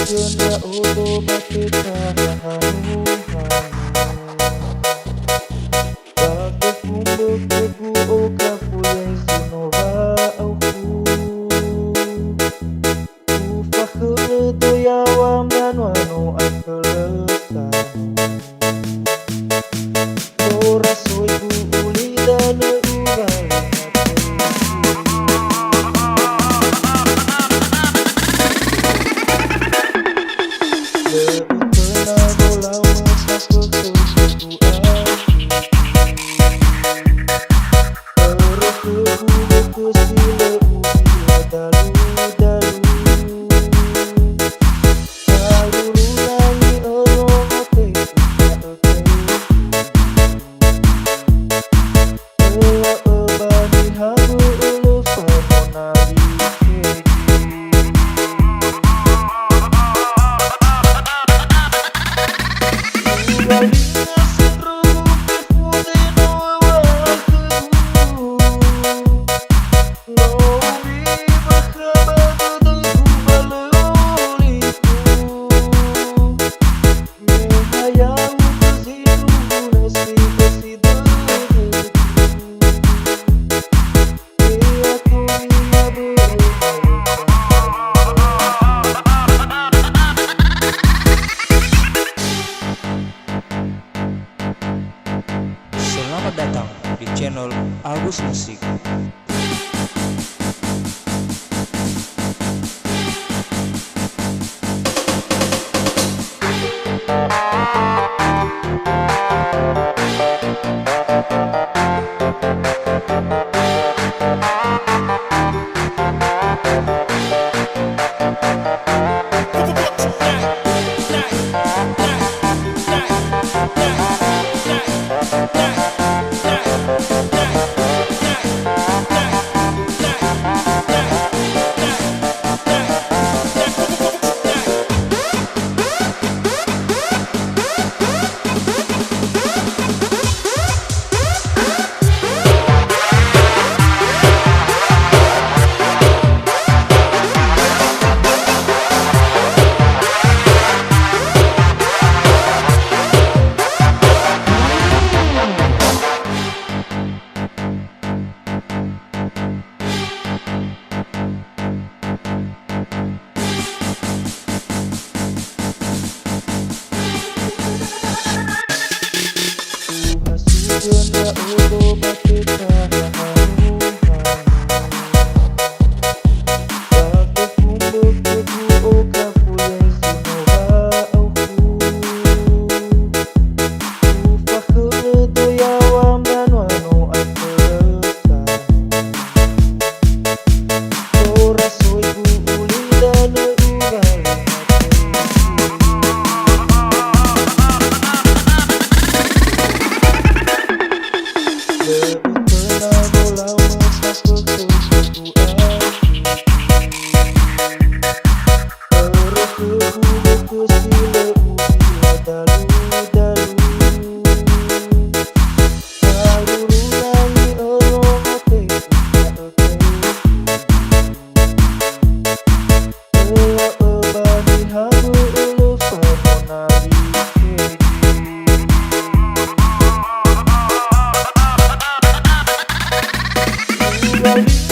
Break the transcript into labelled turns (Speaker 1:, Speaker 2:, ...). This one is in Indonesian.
Speaker 1: Ganda ulo bakit kahanu-hanu? Bakit mumbog-bugo o kapuyan sinova aku? Ufakuluto yawam dan wano ay kelesan. Korasoy guuli dan ugali Löutöna Wolaumö sa pagsusuguan. Terupdate sila uwi dalu-dalu. Narurunangi erong ate Ela ebani habu ulu famonali Lagu Nias
Speaker 2: Selamat datang di channel Agus Musik. Ganda ulo bakit kahanu-hanu? Bakit mumbog-bugo o kapuyan sinova aku? Ufakuluto yawam dan wano ay kelesan. Korasoy guuli dan ugali Löutöna Wolaumö sa pagsusuguan. Terupdate sila uwi dalu-dalu. Narurunangi erong ate Ela ebani habu ulu famonali Lagu